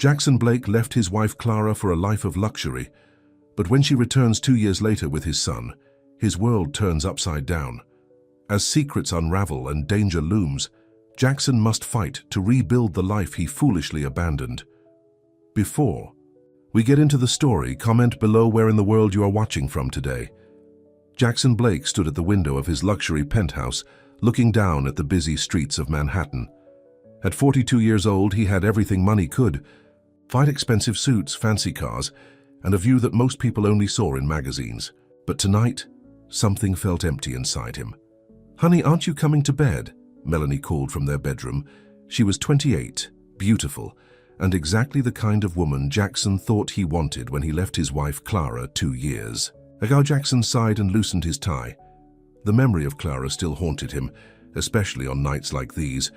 Jackson Blake left his wife Clara for a life of luxury, but when she returns 2 years later with his son, his world turns upside down. As secrets unravel and danger looms, Jackson must fight to rebuild the life he foolishly abandoned. Before we get into the story, comment below where in the world you are watching from today. Jackson Blake stood at the window of his luxury penthouse, looking down at the busy streets of Manhattan. At 42 years old, he had everything money could: fine expensive suits, fancy cars, and a view that most people only saw in magazines. But tonight, something felt empty inside him. "Honey, aren't you coming to bed?" Melanie called from their bedroom. She was 28, beautiful, and exactly the kind of woman Jackson thought he wanted when he left his wife Clara 2 years ago. Jackson sighed and loosened his tie. The memory of Clara still haunted him, especially on nights like these.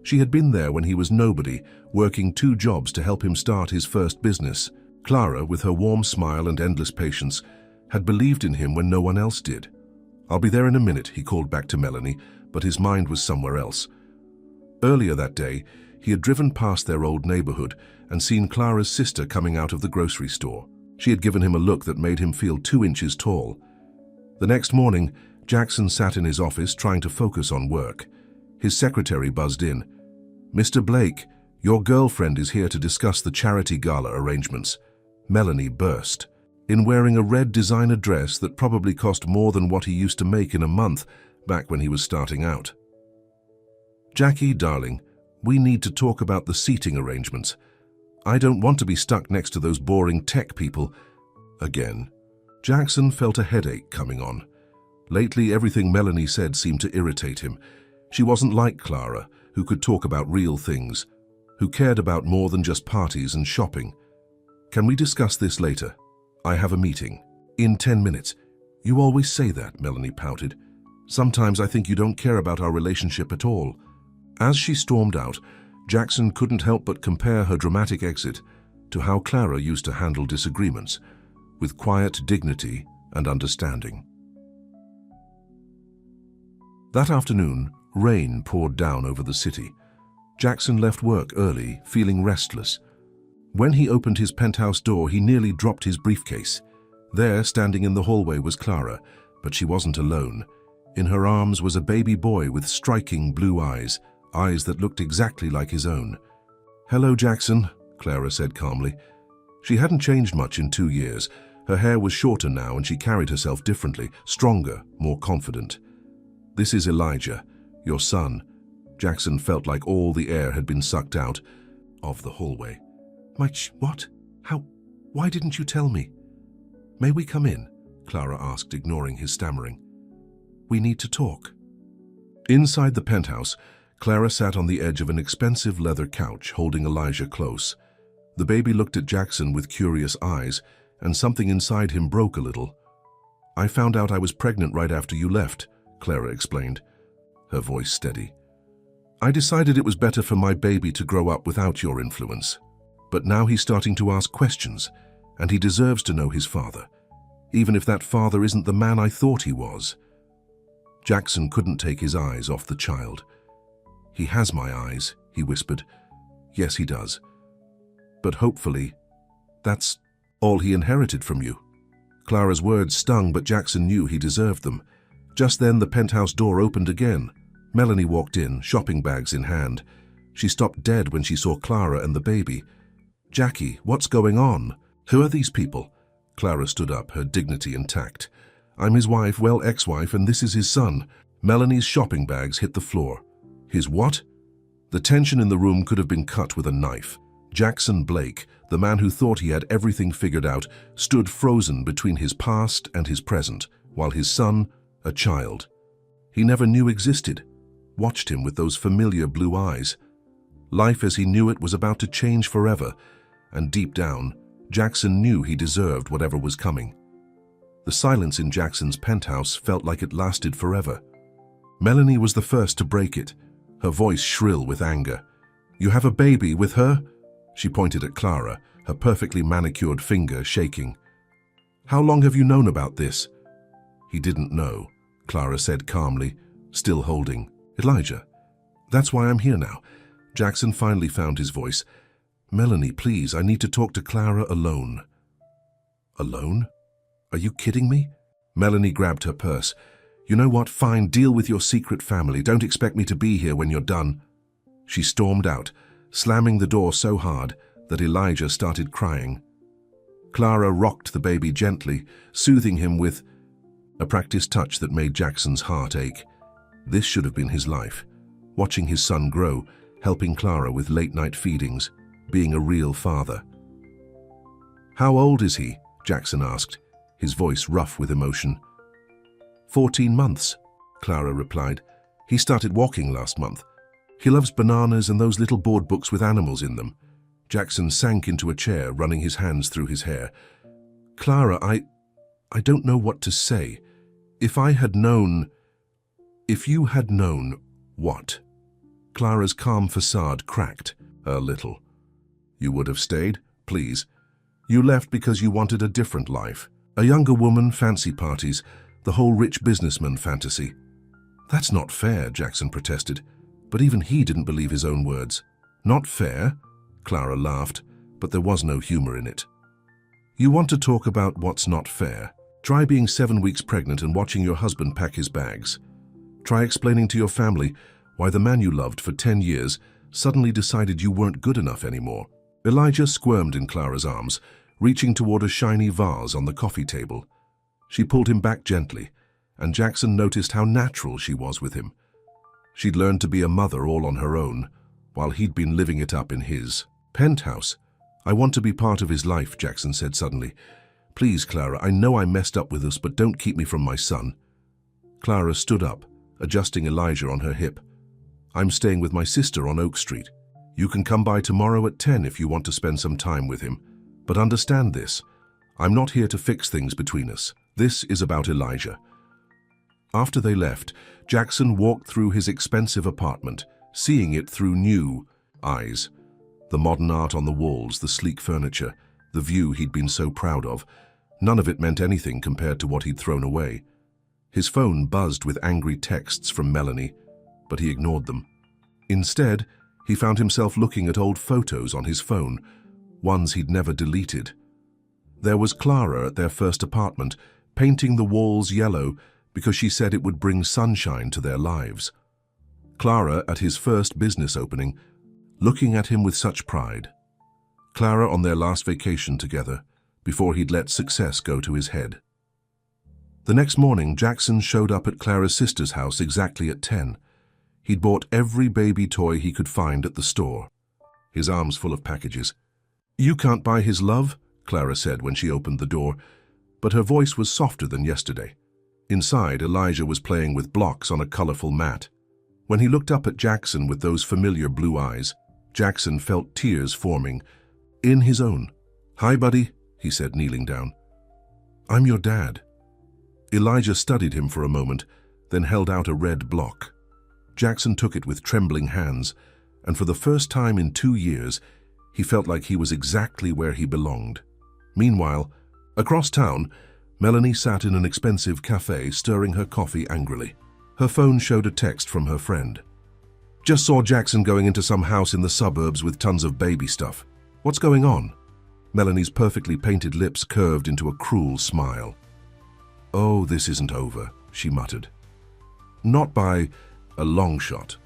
She had been there when he was nobody, working 2 jobs to help him start his first business. Clara, with her warm smile and endless patience, had believed in him when no one else did. "I'll be there in a minute," he called back to Melanie, but his mind was somewhere else. Earlier that day, he had driven past their old neighborhood and seen Clara's sister coming out of the grocery store. She had given him a look that made him feel 2 inches tall. The next morning, Jackson sat in his office trying to focus on work. His secretary buzzed in. "Mr. Blake, your girlfriend is here to discuss the charity gala arrangements." Melanie burst. In wearing a red designer dress that probably cost more than what he used to make in a month back when he was starting out. "Jackie, darling, we need to talk about the seating arrangements. I don't want to be stuck next to those boring tech people again." Jackson felt a headache coming on. Lately, everything Melanie said seemed to irritate him. She wasn't like Clara, who could talk about real things, who cared about more than just parties and shopping. "Can we discuss this later? I have a meeting." "In 10 minutes. You always say that," Melanie pouted. "Sometimes I think you don't care about our relationship at all." As she stormed out, Jackson couldn't help but compare her dramatic exit to how Clara used to handle disagreements, with quiet dignity and understanding. That afternoon, rain poured down over the city. Jackson left work early, feeling restless. When he opened his penthouse door, he nearly dropped his briefcase. There, standing in the hallway, was Clara, but she wasn't alone. In her arms was a baby boy with striking blue eyes, eyes that looked exactly like his own. "Hello, Jackson," Clara said calmly. She hadn't changed much in 2 years. Her hair was shorter now and she carried herself differently, stronger, more confident. "This is Elijah, your son." Jackson felt like all the air had been sucked out of the hallway. What? How? Why didn't you tell me?" "May we come in?" Clara asked, ignoring his stammering. "We need to talk." Inside the penthouse, Clara sat on the edge of an expensive leather couch, holding Elijah close. The baby looked at Jackson with curious eyes, and something inside him broke a little. "I found out I was pregnant right after you left," Clara explained, her voice steady. "I decided it was better for my baby to grow up without your influence. But now he's starting to ask questions, and he deserves to know his father, even if that father isn't the man I thought he was." Jackson couldn't take his eyes off the child. "He has my eyes," he whispered. "Yes, he does. But hopefully, that's all he inherited from you." Clara's words stung, but Jackson knew he deserved them. Just then, the penthouse door opened again. Melanie walked in, shopping bags in hand. She stopped dead when she saw Clara and the baby. "Jackie, what's going on? Who are these people?" Clara stood up, her dignity intact. "I'm his wife, well, ex-wife, and this is his son." Melanie's shopping bags hit the floor. "His what?" The tension in the room could have been cut with a knife. Jackson Blake, the man who thought he had everything figured out, stood frozen between his past and his present, while his son, a child he never knew existed, watched him with those familiar blue eyes. Life as he knew it was about to change forever, and deep down, Jackson knew he deserved whatever was coming. The silence in Jackson's penthouse felt like it lasted forever. Melanie was the first to break it, her voice shrill with anger. "You have a baby with her?" She pointed at Clara, her perfectly manicured finger shaking. "How long have you known about this?" "He didn't know," Clara said calmly, still holding Elijah. "That's why I'm here now." Jackson finally found his voice. "Melanie, please, I need to talk to Clara alone." "Alone? Are you kidding me?" Melanie grabbed her purse. "You know what? Fine, deal with your secret family. Don't expect me to be here when you're done." She stormed out, slamming the door so hard that Elijah started crying. Clara rocked the baby gently, soothing him with a practiced touch that made Jackson's heart ache. This should have been his life. Watching his son grow, helping Clara with late-night feedings, being a real father. "How old is he?" Jackson asked, his voice rough with emotion. 14 months, Clara replied. "He started walking last month. He loves bananas and those little board books with animals in them." Jackson sank into a chair, running his hands through his hair. "Clara, I don't know what to say. If I had known..." "If you had known what?" Clara's calm facade cracked a little. "You would have stayed, please. You left because you wanted a different life. A younger woman, fancy parties, the whole rich businessman fantasy." "That's not fair," Jackson protested, but even he didn't believe his own words. "Not fair?" Clara laughed, but there was no humor in it. "You want to talk about what's not fair? Try being 7 weeks pregnant and watching your husband pack his bags. Try explaining to your family why the man you loved for 10 years suddenly decided you weren't good enough anymore." Elijah squirmed in Clara's arms, reaching toward a shiny vase on the coffee table. She pulled him back gently, and Jackson noticed how natural she was with him. She'd learned to be a mother all on her own, while he'd been living it up in his penthouse. "I want to be part of his life," Jackson said suddenly. "Please, Clara, I know I messed up with us, but don't keep me from my son." Clara stood up, adjusting Elijah on her hip. "I'm staying with my sister on Oak Street. You can come by tomorrow at 10 if you want to spend some time with him. But understand this, I'm not here to fix things between us. This is about Elijah." After they left, Jackson walked through his expensive apartment, seeing it through new eyes. The modern art on the walls, the sleek furniture, the view he'd been so proud of, none of it meant anything compared to what he'd thrown away. His phone buzzed with angry texts from Melanie, but he ignored them. Instead, he found himself looking at old photos on his phone, ones he'd never deleted. There was Clara at their first apartment, painting the walls yellow because she said it would bring sunshine to their lives. Clara at his first business opening, looking at him with such pride. Clara on their last vacation together, before he'd let success go to his head. The next morning, Jackson showed up at Clara's sister's house exactly at 10. He'd bought every baby toy he could find at the store, his arms full of packages. "You can't buy his love," Clara said when she opened the door, but her voice was softer than yesterday. Inside, Elijah was playing with blocks on a colorful mat. When he looked up at Jackson with those familiar blue eyes, Jackson felt tears forming in his own. "Hi, buddy," he said, kneeling down. "I'm your dad." Elijah studied him for a moment, then held out a red block. Jackson took it with trembling hands, and for the first time in 2 years, he felt like he was exactly where he belonged. Meanwhile, across town, Melanie sat in an expensive cafe stirring her coffee angrily. Her phone showed a text from her friend. "Just saw Jackson going into some house in the suburbs with tons of baby stuff. What's going on?" Melanie's perfectly painted lips curved into a cruel smile. "Oh, this isn't over," she muttered. Not by a long shot.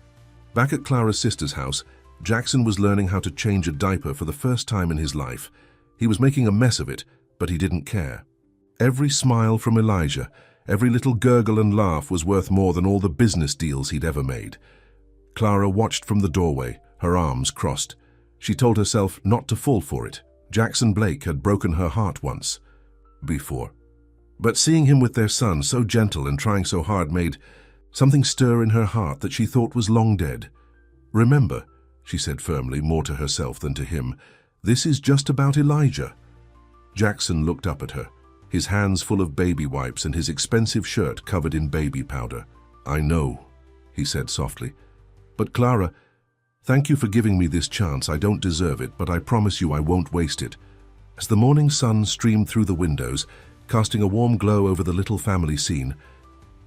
Back at Clara's sister's house, Jackson was learning how to change a diaper for the first time in his life. He was making a mess of it, but he didn't care. Every smile from Elijah, every little gurgle and laugh was worth more than all the business deals he'd ever made. Clara watched from the doorway, her arms crossed. She told herself not to fall for it. Jackson Blake had broken her heart once before. But seeing him with their son, so gentle and trying so hard, made something stir in her heart that she thought was long dead. "Remember," she said firmly, more to herself than to him, "this is just about Elijah." Jackson looked up at her, his hands full of baby wipes and his expensive shirt covered in baby powder. "I know," he said softly. "But Clara, thank you for giving me this chance. I don't deserve it, but I promise you I won't waste it." As the morning sun streamed through the windows, casting a warm glow over the little family scene,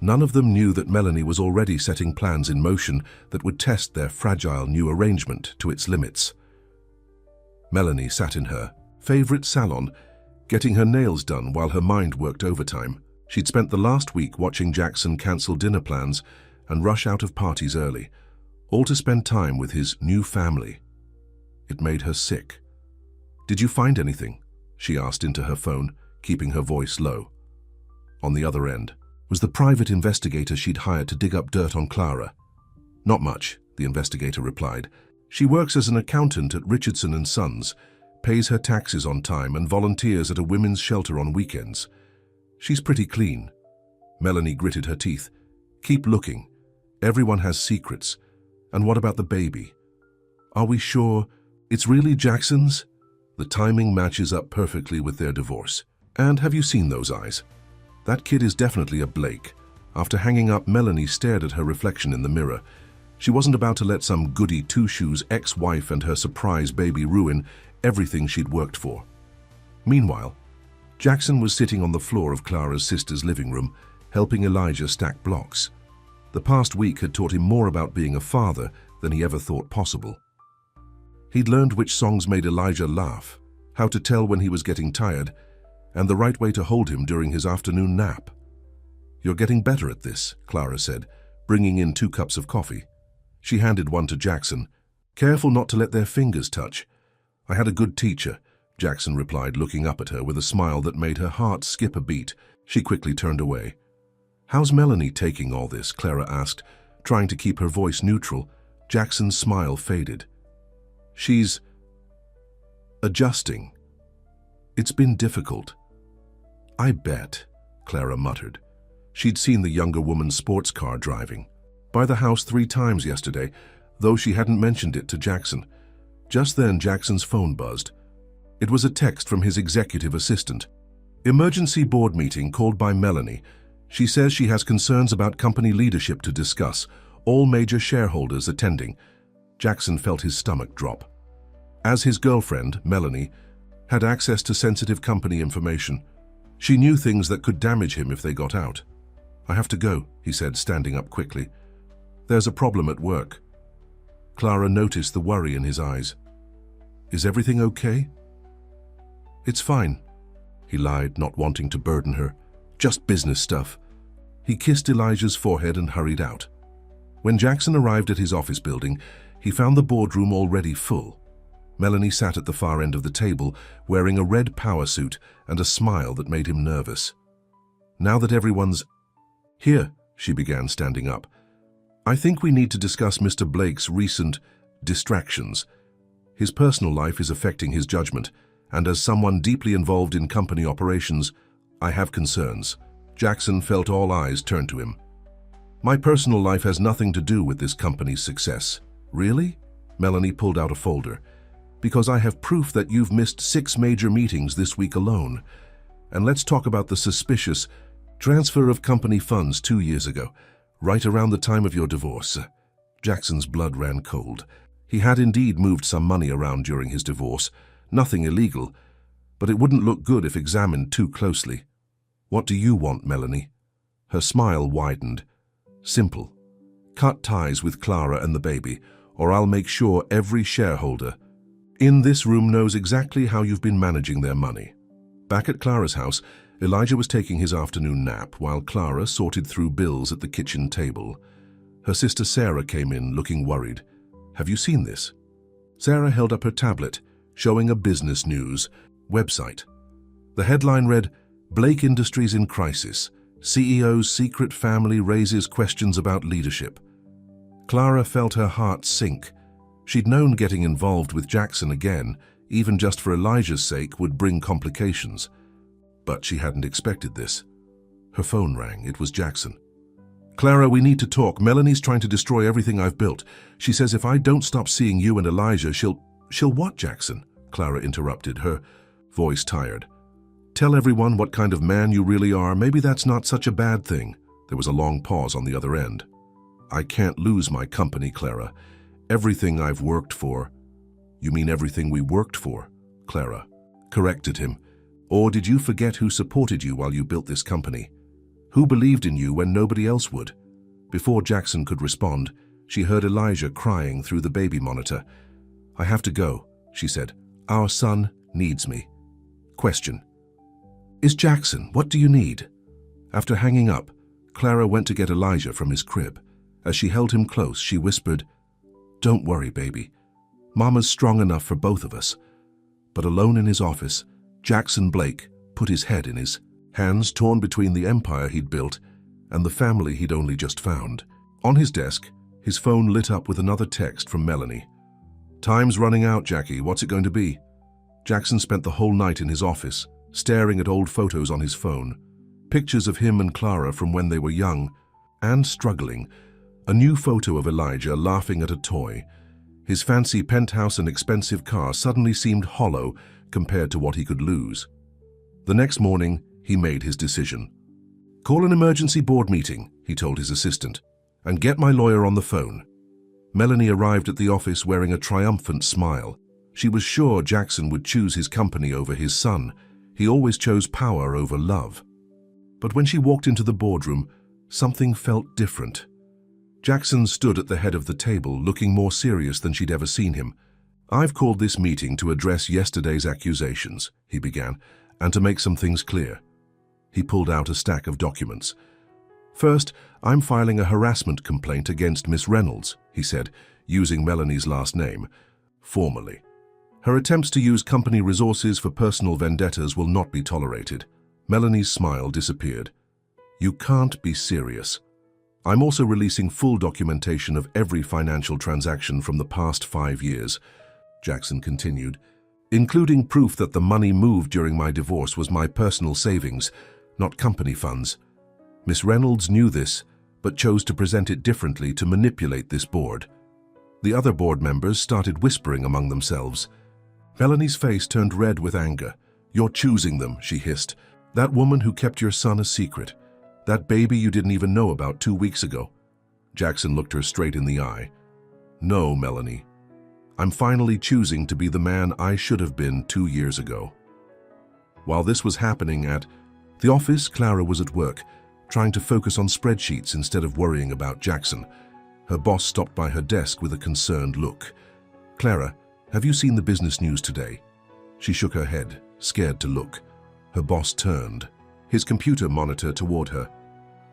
none of them knew that Melanie was already setting plans in motion that would test their fragile new arrangement to its limits. Melanie sat in her favorite salon, getting her nails done while her mind worked overtime. She'd spent the last week watching Jackson cancel dinner plans and rush out of parties early, all to spend time with his new family. It made her sick. "Did you find anything?" she asked into her phone, keeping her voice low. On the other end was the private investigator she'd hired to dig up dirt on Clara. "Not much," the investigator replied. "She works as an accountant at Richardson & Sons, pays her taxes on time, and volunteers at a women's shelter on weekends. She's pretty clean." Melanie gritted her teeth. "Keep looking. Everyone has secrets. And what about the baby? Are we sure it's really Jackson's?" The timing matches up perfectly with their divorce. "And have you seen those eyes? That kid is definitely a Blake." After hanging up, Melanie stared at her reflection in the mirror. She wasn't about to let some goody two-shoes ex-wife and her surprise baby ruin everything she'd worked for. Meanwhile, Jackson was sitting on the floor of Clara's sister's living room, helping Elijah stack blocks. The past week had taught him more about being a father than he ever thought possible. He'd learned which songs made Elijah laugh, how to tell when he was getting tired, and the right way to hold him during his afternoon nap. "You're getting better at this," Clara said, bringing in 2 cups of coffee. She handed one to Jackson. "Careful not to let their fingers touch." "I had a good teacher," Jackson replied, looking up at her with a smile that made her heart skip a beat. She quickly turned away. "How's Melanie taking all this?" Clara asked, trying to keep her voice neutral. Jackson's smile faded. "She's adjusting. It's been difficult." "I bet," Clara muttered. She'd seen the younger woman's sports car driving by the house 3 times yesterday, though she hadn't mentioned it to Jackson. Just then, Jackson's phone buzzed. It was a text from his executive assistant. "Emergency board meeting called by Melanie. She says she has concerns about company leadership to discuss. All major shareholders attending." Jackson felt his stomach drop. As his girlfriend, Melanie, had access to sensitive company information. She knew things that could damage him if they got out. "I have to go," he said, standing up quickly. "There's a problem at work." Clara noticed the worry in his eyes. "Is everything okay?" "It's fine," he lied, not wanting to burden her. "Just business stuff." He kissed Elijah's forehead and hurried out. When Jackson arrived at his office building, he found the boardroom already full. Melanie sat at the far end of the table, wearing a red power suit and a smile that made him nervous. "Now that everyone's here," she began, standing up, "I think we need to discuss Mr. Blake's recent distractions. His personal life is affecting his judgment, and as someone deeply involved in company operations, I have concerns." Jackson felt all eyes turn to him. "My personal life has nothing to do with this company's success." "Really?" Melanie pulled out a folder. "Because I have proof that you've missed 6 major meetings this week alone. And let's talk about the suspicious transfer of company funds 2 years ago, right around the time of your divorce." Jackson's blood ran cold. He had indeed moved some money around during his divorce, nothing illegal, but it wouldn't look good if examined too closely. "What do you want, Melanie?" Her smile widened. "Simple. Cut ties with Clara and the baby, or I'll make sure every shareholder in this room knows exactly how you've been managing their money." Back at Clara's house, Elijah was taking his afternoon nap while Clara sorted through bills at the kitchen table. Her sister Sarah came in, looking worried. "Have you seen this?" Sarah held up her tablet, showing a business news website. The headline read, "Blake Industries in Crisis. CEO's secret family raises questions about leadership." Clara felt her heart sink. She'd known getting involved with Jackson again, even just for Elijah's sake, would bring complications. But she hadn't expected this. Her phone rang. It was Jackson. "Clara, we need to talk. Melanie's trying to destroy everything I've built. She says if I don't stop seeing you and Elijah, she'll what, Jackson?" Clara interrupted, her voice tired. "Tell everyone what kind of man you really are. Maybe that's not such a bad thing." There was a long pause on the other end. "I can't lose my company, Clara. Everything I've worked for." "You mean everything we worked for?" Clara corrected him. "Or did you forget who supported you while you built this company? Who believed in you when nobody else would?" Before Jackson could respond, she heard Elijah crying through the baby monitor. "I have to go," she said. Our son needs me. Question. Is Jackson, what do you need? After hanging up, Clara went to get Elijah from his crib. As she held him close, she whispered, Don't worry, baby. Mama's strong enough for both of us. But alone in his office, Jackson Blake put his head in his hands, torn between the empire he'd built and the family he'd only just found. On his desk, his phone lit up with another text from Melanie. Time's running out, Jackie. What's it going to be? Jackson spent the whole night in his office, staring at old photos on his phone. Pictures of him and Clara from when they were young and struggling. A new photo of Elijah laughing at a toy. His fancy penthouse and expensive car suddenly seemed hollow compared to what he could lose. The next morning, he made his decision. Call an emergency board meeting, he told his assistant, and get my lawyer on the phone. Melanie arrived at the office wearing a triumphant smile. She was sure Jackson would choose his company over his son. He always chose power over love. But when she walked into the boardroom, something felt different. Jackson stood at the head of the table, looking more serious than she'd ever seen him. I've called this meeting to address yesterday's accusations, he began, and to make some things clear. He pulled out a stack of documents. First, I'm filing a harassment complaint against Miss Reynolds, he said, using Melanie's last name, formally. Her attempts to use company resources for personal vendettas will not be tolerated. Melanie's smile disappeared. You can't be serious. I'm also releasing full documentation of every financial transaction from the past 5 years, Jackson continued, including proof that the money moved during my divorce was my personal savings, not company funds. Miss Reynolds knew this, but chose to present it differently to manipulate this board. The other board members started whispering among themselves. Melanie's face turned red with anger. You're choosing them, she hissed. That woman who kept your son a secret. That baby you didn't even know about 2 weeks ago. Jackson looked her straight in the eye. No, Melanie. I'm finally choosing to be the man I should have been 2 years ago. While this was happening at the office, Clara was at work, trying to focus on spreadsheets instead of worrying about Jackson. Her boss stopped by her desk with a concerned look. Clara, have you seen the business news today? She shook her head, scared to look. Her boss turned, his computer monitor toward her.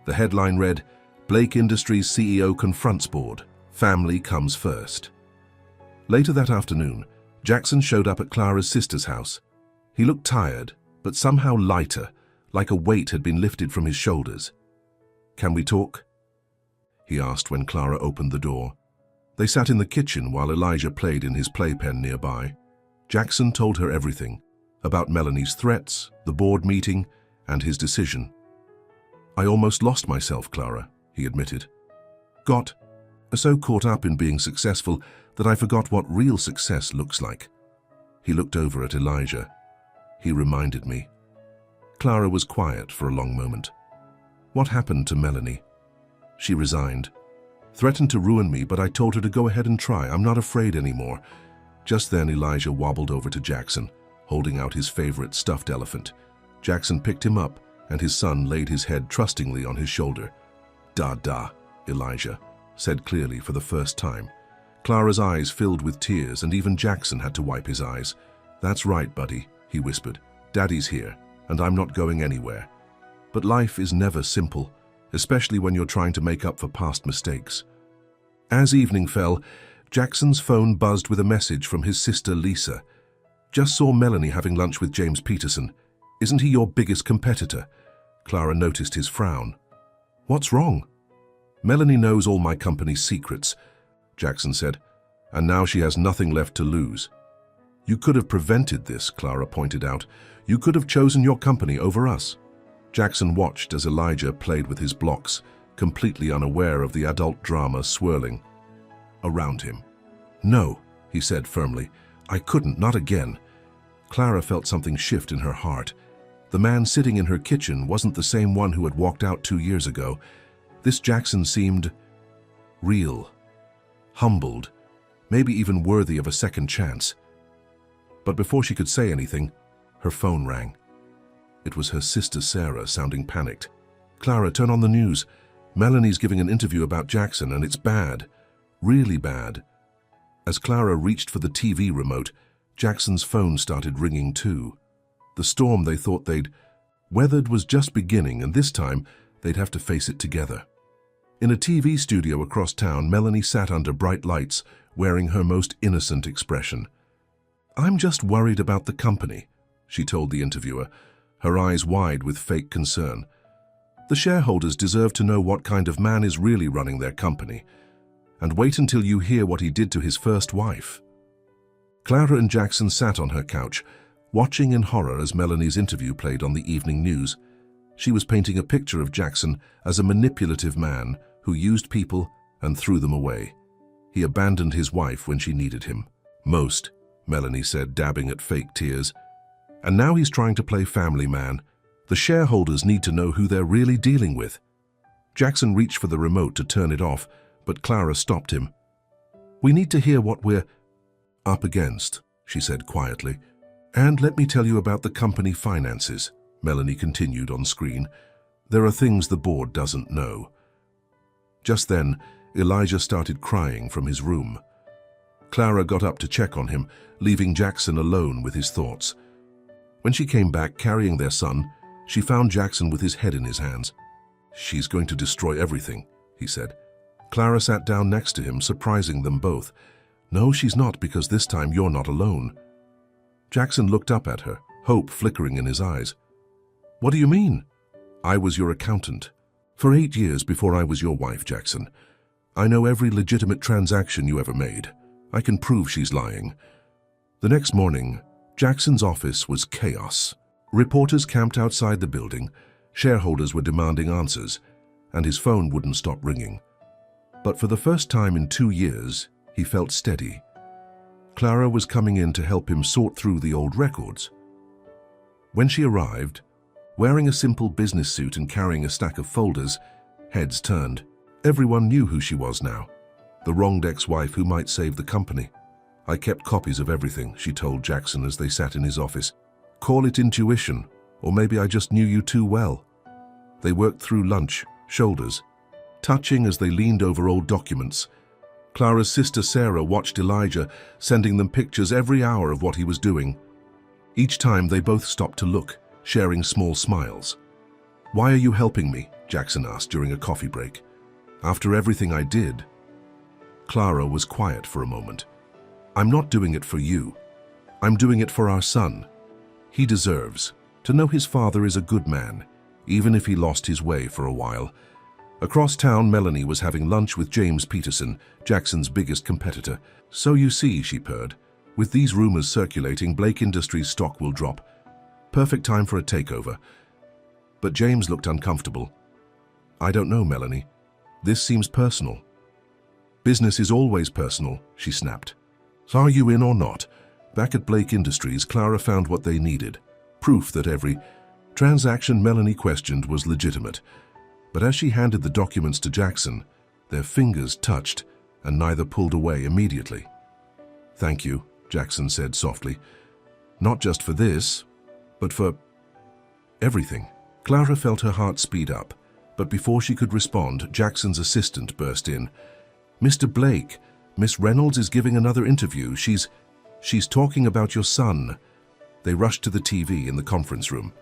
The headline read, Blake Industries CEO confronts board. Family comes first. Later that afternoon, Jackson showed up at Clara's sister's house. He looked tired, but somehow lighter, like a weight had been lifted from his shoulders. Can we talk? He asked when Clara opened the door. They sat in the kitchen while Elijah played in his playpen nearby. Jackson told her everything, about Melanie's threats, the board meeting, and his decision. I almost lost myself, Clara, he admitted. Got so caught up in being successful that I forgot what real success looks like. He looked over at Elijah. He reminded me. Clara was quiet for a long moment. What happened to Melanie? She resigned. Threatened to ruin me, but I told her to go ahead and try. I'm not afraid anymore. Just then Elijah wobbled over to Jackson, holding out his favorite stuffed elephant. Jackson picked him up, and his son laid his head trustingly on his shoulder. Da, Elijah said clearly for the first time. Clara's eyes filled with tears, and even Jackson had to wipe his eyes. That's right, buddy, he whispered. Daddy's here, and I'm not going anywhere. But life is never simple, especially when you're trying to make up for past mistakes. As evening fell, Jackson's phone buzzed with a message from his sister Lisa. Just saw Melanie having lunch with James Peterson. Isn't he your biggest competitor? Clara noticed his frown. What's wrong? Melanie knows all my company's secrets, Jackson said, and now she has nothing left to lose. You could have prevented this, Clara pointed out. You could have chosen your company over us. Jackson watched as Elijah played with his blocks, completely unaware of the adult drama swirling around him. No, he said firmly. I couldn't, not again. Clara felt something shift in her heart. The man sitting in her kitchen wasn't the same one who had walked out 2 years ago. This Jackson seemed real, humbled, maybe even worthy of a second chance. But before she could say anything, her phone rang. It was her sister Sarah, sounding panicked. Clara, turn on the news. Melanie's giving an interview about Jackson, and it's bad. Really bad. As Clara reached for the TV remote, Jackson's phone started ringing too. The storm they thought they'd weathered was just beginning, and this time they'd have to face it together. In a TV studio across town, Melanie sat under bright lights, wearing her most innocent expression. "I'm just worried about the company," she told the interviewer, her eyes wide with fake concern. "The shareholders deserve to know what kind of man is really running their company. And wait until you hear what he did to his first wife." Clara and Jackson sat on her couch, watching in horror as Melanie's interview played on the evening news. She was painting a picture of Jackson as a manipulative man who used people and threw them away. He abandoned his wife when she needed him. Most, Melanie said, dabbing at fake tears. And now he's trying to play family man. The shareholders need to know who they're really dealing with. Jackson reached for the remote to turn it off, but Clara stopped him. "We need to hear what we're up against," she said quietly. "And let me tell you about the company finances," Melanie continued on screen. "There are things the board doesn't know." Just then, Elijah started crying from his room. Clara got up to check on him, leaving Jackson alone with his thoughts. When she came back carrying their son, she found Jackson with his head in his hands. "She's going to destroy everything," he said. Clara sat down next to him, surprising them both. "No, she's not, because this time you're not alone." Jackson looked up at her, hope flickering in his eyes. "What do you mean?" "I was your accountant. For 8 years before I was your wife, Jackson. I know every legitimate transaction you ever made. I can prove she's lying." The next morning, Jackson's office was chaos. Reporters camped outside the building, shareholders were demanding answers, and his phone wouldn't stop ringing. But for the first time in 2 years, he felt steady. Clara was coming in to help him sort through the old records. When she arrived, wearing a simple business suit and carrying a stack of folders, heads turned. Everyone knew who she was now, the wronged ex-wife who might save the company. "I kept copies of everything," she told Jackson as they sat in his office. "Call it intuition, or maybe I just knew you too well." They worked through lunch, shoulders, touching as they leaned over old documents. Clara's sister Sarah watched Elijah, sending them pictures every hour of what he was doing. Each time they both stopped to look, sharing small smiles. "Why are you helping me?" Jackson asked during a coffee break. "After everything I did." Clara was quiet for a moment. "I'm not doing it for you. I'm doing it for our son. He deserves to know his father is a good man, even if he lost his way for a while." Across town, Melanie was having lunch with James Peterson, Jackson's biggest competitor. "So you see," she purred, "with these rumors circulating, Blake Industries' stock will drop. Perfect time for a takeover." But James looked uncomfortable. "I don't know, Melanie. This seems personal." "Business is always personal," she snapped. "So are you in or not?" Back at Blake Industries, Clara found what they needed. Proof that every transaction Melanie questioned was legitimate. But as she handed the documents to Jackson, their fingers touched and neither pulled away immediately. "Thank you," Jackson said softly. "Not just for this, but for everything." Clara felt her heart speed up, but before she could respond, Jackson's assistant burst in. "Mr. Blake, Miss Reynolds is giving another interview. She's talking about your son." They rushed to the TV in the conference room.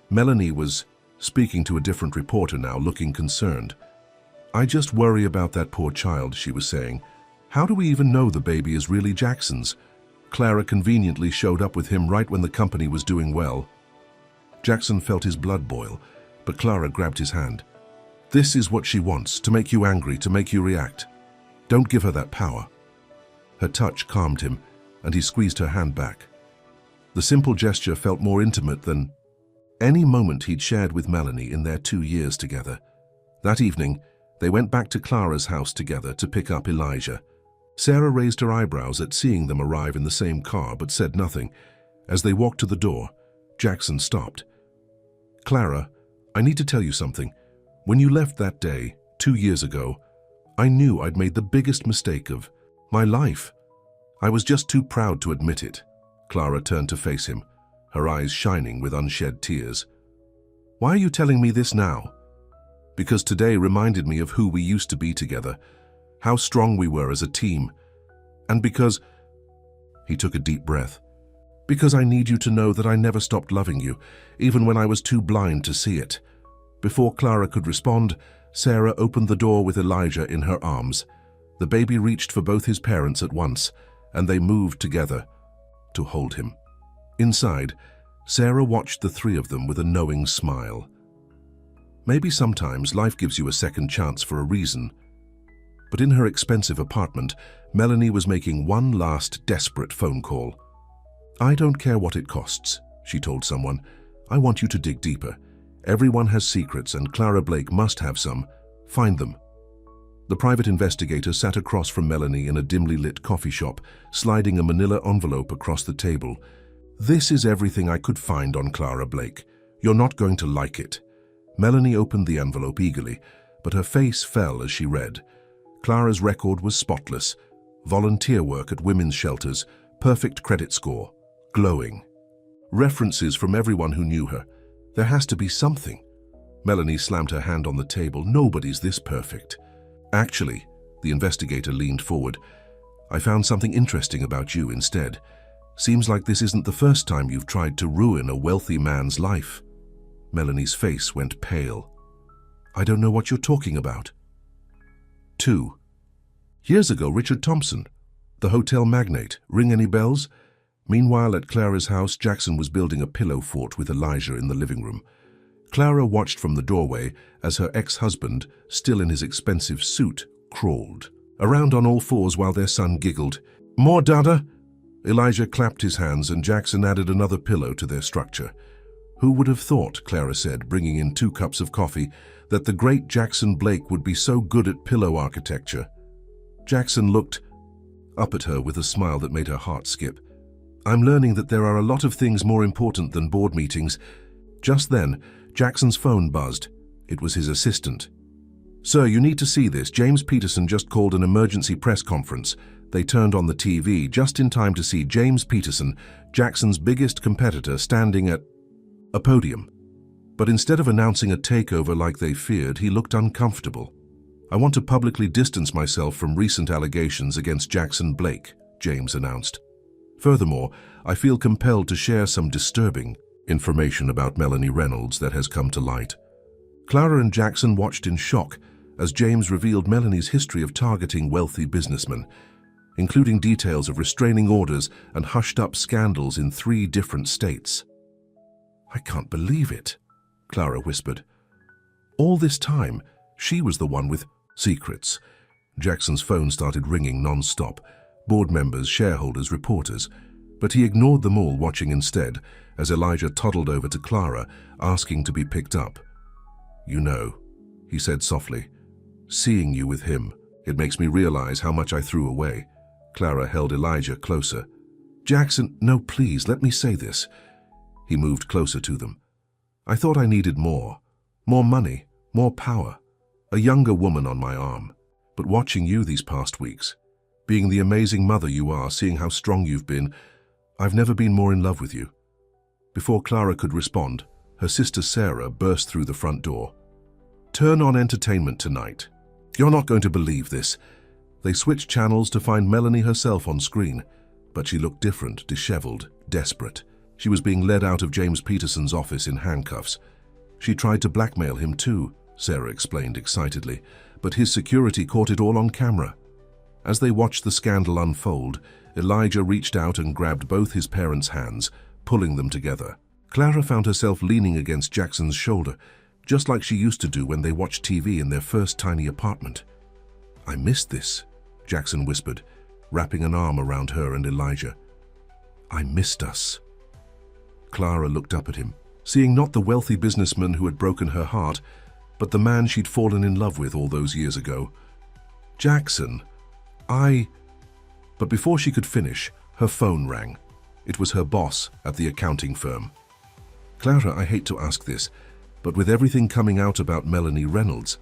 Melanie was speaking to a different reporter now, looking concerned. "I just worry about that poor child," she was saying. "How do we even know the baby is really Jackson's?" Clara conveniently showed up with him right when the company was doing well. Jackson felt his blood boil, but Clara grabbed his hand. "This is what she wants, to make you angry, to make you react. Don't give her that power." Her touch calmed him, and he squeezed her hand back. The simple gesture felt more intimate than any moment he'd shared with Melanie in their 2 years together. That evening, they went back to Clara's house together to pick up Elijah. Sarah raised her eyebrows at seeing them arrive in the same car, but said nothing. As they walked to the door, Jackson stopped. "Clara, I need to tell you something. When you left that day, 2 years ago, I knew I'd made the biggest mistake of my life. I was just too proud to admit it." Clara turned to face him, her eyes shining with unshed tears. "Why are you telling me this now?" "Because today reminded me of who we used to be together, how strong we were as a team, and because—" He took a deep breath. Because I need you to know that I never stopped loving you, even when I was too blind to see it." Before Clara could respond, Sarah opened the door with Elijah in her arms. The baby reached for both his parents at once, and they moved together to hold him. Inside, Sarah watched the three of them with a knowing smile. Maybe sometimes life gives you a second chance for a reason. But in her expensive apartment, Melanie was making one last desperate phone call. "I don't care what it costs," she told someone. "I want you to dig deeper. Everyone has secrets, and Clara Blake must have some. Find them." The private investigator sat across from Melanie in a dimly lit coffee shop, sliding a manila envelope across the table. "This is everything I could find on Clara Blake. You're not going to like it." Melanie opened the envelope eagerly, but her face fell as she read. Clara's record was spotless. Volunteer work at women's shelters, perfect credit score, glowing. References from everyone who knew her. There has to be something. Melanie slammed her hand on the table. "Nobody's this perfect." "Actually," the investigator leaned forward, "I found something interesting about you instead. Seems like this isn't the first time you've tried to ruin a wealthy man's life." Melanie's face went pale. "I don't know what you're talking about." 2. Years ago, Richard Thompson, the hotel magnate. Ring any bells? Meanwhile, at Clara's house, Jackson was building a pillow fort with Elijah in the living room. Clara watched from the doorway as her ex-husband, still in his expensive suit, crawled around on all fours while their son giggled. "More data?" Elijah clapped his hands and Jackson added another pillow to their structure. "Who would have thought," Clara said, bringing in 2 cups of coffee, "that the great Jackson Blake would be so good at pillow architecture?" Jackson looked up at her with a smile that made her heart skip. "I'm learning that there are a lot of things more important than board meetings." Just then, Jackson's phone buzzed. It was his assistant. "Sir, you need to see this. James Peterson just called an emergency press conference." They turned on the TV just in time to see James Peterson, Jackson's biggest competitor, standing at a podium. But instead of announcing a takeover like they feared, he looked uncomfortable. "I want to publicly distance myself from recent allegations against Jackson Blake," James announced. "Furthermore, I feel compelled to share some disturbing information about Melanie Reynolds that has come to light." Clara and Jackson watched in shock as James revealed Melanie's history of targeting wealthy businessmen, including details of restraining orders and hushed-up scandals in 3 different states. "I can't believe it," Clara whispered. "All this time, she was the one with secrets." Jackson's phone started ringing non-stop. Board members, shareholders, reporters. But he ignored them all, watching instead, as Elijah toddled over to Clara, asking to be picked up. "You know," he said softly, "seeing you with him, it makes me realize how much I threw away." Clara held Elijah closer. "Jackson, no, please, let me say this." He moved closer to them. "I thought I needed more. More money, more power. A younger woman on my arm. But watching you these past weeks, being the amazing mother you are, seeing how strong you've been, I've never been more in love with you." Before Clara could respond, her sister Sarah burst through the front door. "Turn on entertainment tonight. You're not going to believe this." They switched channels to find Melanie herself on screen, but she looked different, disheveled, desperate. She was being led out of James Peterson's office in handcuffs. "She tried to blackmail him too," Sarah explained excitedly, "but his security caught it all on camera." As they watched the scandal unfold, Elijah reached out and grabbed both his parents' hands, pulling them together. Clara found herself leaning against Jackson's shoulder, just like she used to do when they watched TV in their first tiny apartment. "I missed this," Jackson whispered, wrapping an arm around her and Elijah. "I missed us." Clara looked up at him, seeing not the wealthy businessman who had broken her heart, but the man she'd fallen in love with all those years ago. "Jackson, But before she could finish, her phone rang. It was her boss at the accounting firm. "Clara, I hate to ask this, but with everything coming out about Melanie Reynolds,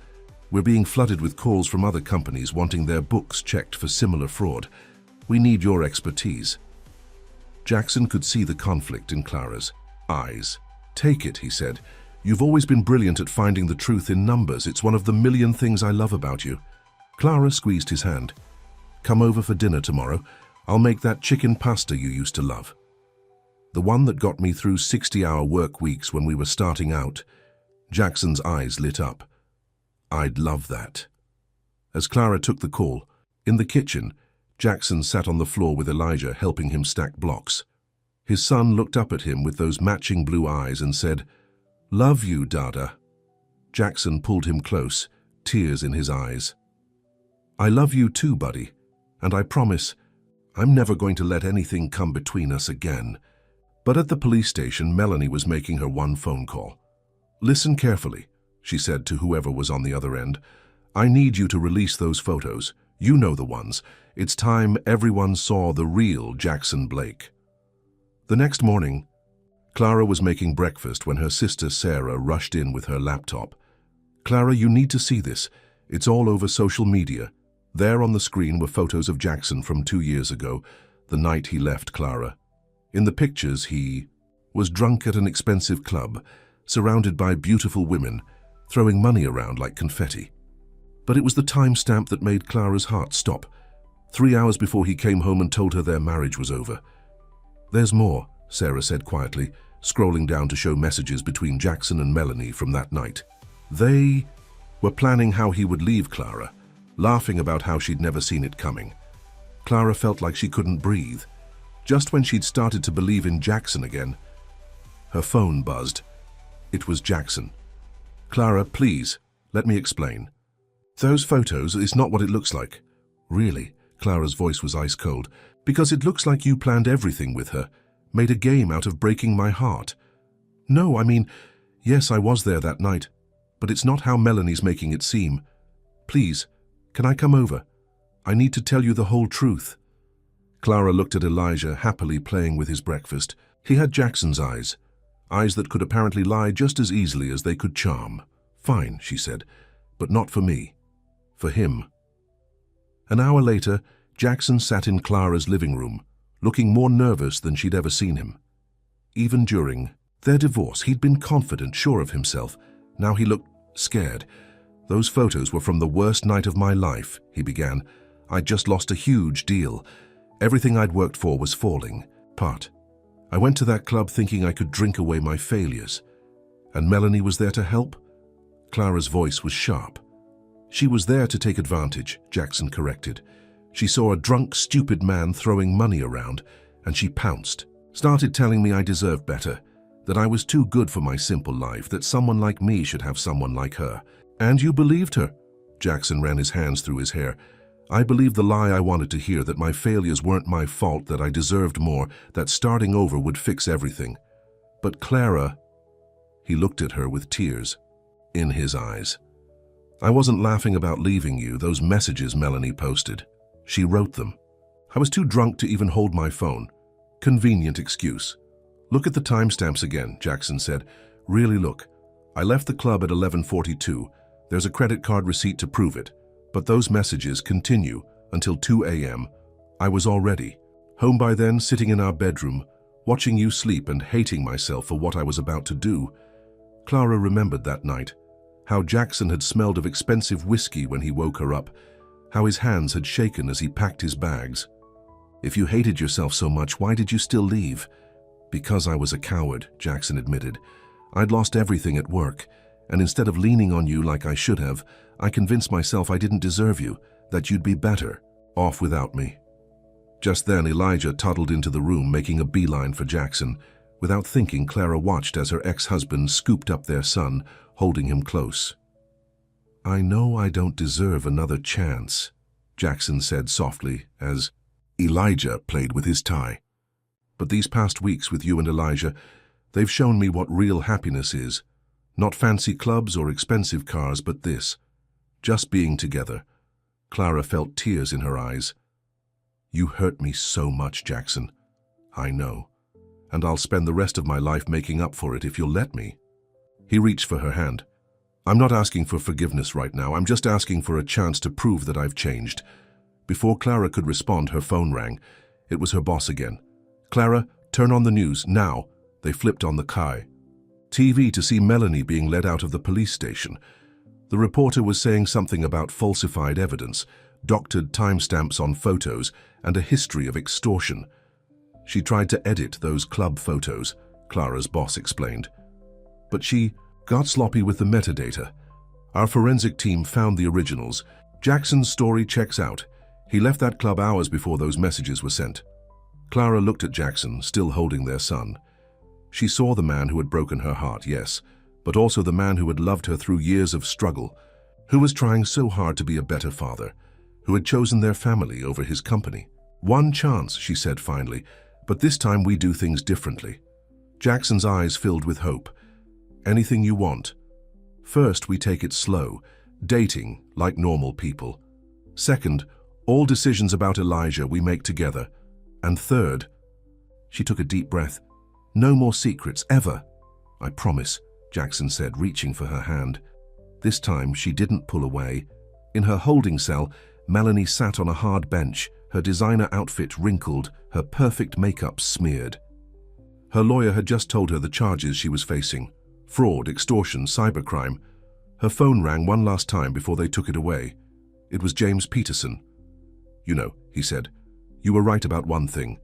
we're being flooded with calls from other companies wanting their books checked for similar fraud. We need your expertise." Jackson could see the conflict in Clara's eyes. "Take it," he said. "You've always been brilliant at finding the truth in numbers. It's one of the million things I love about you." Clara squeezed his hand. "Come over for dinner tomorrow. I'll make that chicken pasta you used to love." The one that got me through 60-hour work weeks when we were starting out. Jackson's eyes lit up. I'd love that. As Clara took the call, in the kitchen, Jackson sat on the floor with Elijah helping him stack blocks. His son looked up at him with those matching blue eyes and said, "Love you, Dada." Jackson pulled him close, tears in his eyes. "I love you too, buddy, and I promise I'm never going to let anything come between us again." But at the police station, Melanie was making her one phone call. "Listen carefully," she said to whoever was on the other end. "I need you to release those photos. You know the ones. It's time everyone saw the real Jackson Blake." The next morning, Clara was making breakfast when her sister Sarah rushed in with her laptop. "Clara, you need to see this. It's all over social media." There on the screen were photos of Jackson from 2 years ago, the night he left Clara. In the pictures, he was drunk at an expensive club, surrounded by beautiful women, throwing money around like confetti. But it was the timestamp that made Clara's heart stop. 3 hours before he came home and told her their marriage was over. "There's more," Sarah said quietly, scrolling down to show messages between Jackson and Melanie from that night. They were planning how he would leave Clara, laughing about how she'd never seen it coming. Clara felt like she couldn't breathe. Just when she'd started to believe in Jackson again, her phone buzzed. It was Jackson. "Clara, please, let me explain. Those photos is not what it looks like." "Really?" Clara's voice was ice cold. "Because it looks like you planned everything with her, made a game out of breaking my heart." "No, I mean, yes, I was there that night, but it's not how Melanie's making it seem. Please, can I come over? I need to tell you the whole truth." Clara looked at Elijah, happily playing with his breakfast. He had Jackson's eyes that could apparently lie just as easily as they could charm. "Fine," she said, "but not for me. For him." An hour later, Jackson sat in Clara's living room, looking more nervous than she'd ever seen him. Even during their divorce, he'd been confident, sure of himself. Now he looked scared. "Those photos were from the worst night of my life," he began. "I'd just lost a huge deal. Everything I'd worked for was falling apart. I went to that club thinking I could drink away my failures. And Melanie was there to help?" Clara's voice was sharp. "She was there to take advantage," Jackson corrected. "She saw a drunk, stupid man throwing money around, and she pounced. Started telling me I deserved better, that I was too good for my simple life, that someone like me should have someone like her. And you believed her." Jackson ran his hands through his hair. "I believed the lie I wanted to hear, that my failures weren't my fault, that I deserved more, that starting over would fix everything. But Clara..." He looked at her with tears in his eyes. "I wasn't laughing about leaving you, those messages Melanie posted. She wrote them. I was too drunk to even hold my phone. Convenient excuse." "Look at the timestamps again," Jackson said. "Really look. I left the club at 11:42. There's a credit card receipt to prove it. But those messages continue until 2 a.m. I was already home by then, sitting in our bedroom, watching you sleep and hating myself for what I was about to do." Clara remembered that night, how Jackson had smelled of expensive whiskey when he woke her up, how his hands had shaken as he packed his bags. "If you hated yourself so much, why did you still leave?" "Because I was a coward," Jackson admitted. "I'd lost everything at work, and instead of leaning on you like I should have, I convinced myself I didn't deserve you, that you'd be better off without me." Just then, Elijah toddled into the room, making a beeline for Jackson. Without thinking, Clara watched as her ex-husband scooped up their son, holding him close. "I know I don't deserve another chance," Jackson said softly as Elijah played with his tie. "But these past weeks with you and Elijah, they've shown me what real happiness is. Not fancy clubs or expensive cars, but this. Just being together." Clara felt tears in her eyes. "You hurt me so much, Jackson." "I know. And I'll spend the rest of my life making up for it if you'll let me." He reached for her hand. "I'm not asking for forgiveness right now. I'm just asking for a chance to prove that I've changed." Before Clara could respond, her phone rang. It was her boss again. "Clara, turn on the news, now." They flipped on the Kai TV to see Melanie being led out of the police station. The reporter was saying something about falsified evidence, doctored timestamps on photos, and a history of extortion. She tried to edit those club photos, Clara's boss explained. But she got sloppy with the metadata. Our forensic team found the originals. Jackson's story checks out. He left that club hours before those messages were sent. Clara looked at Jackson, still holding their son. She saw the man who had broken her heart, yes, but also the man who had loved her through years of struggle, who was trying so hard to be a better father, who had chosen their family over his company. "One chance," she said finally, "but this time we do things differently." Jackson's eyes filled with hope. "Anything you want. First, we take it slow, dating like normal people. Second, all decisions about Elijah we make together. And third," she took a deep breath, "no more secrets, ever." "I promise," Jackson said, reaching for her hand. This time, she didn't pull away. In her holding cell, Melanie sat on a hard bench, her designer outfit wrinkled, her perfect makeup smeared. Her lawyer had just told her the charges she was facing: fraud, extortion, cybercrime. Her phone rang one last time before they took it away. It was James Peterson. "You know," he said, "you were right about one thing.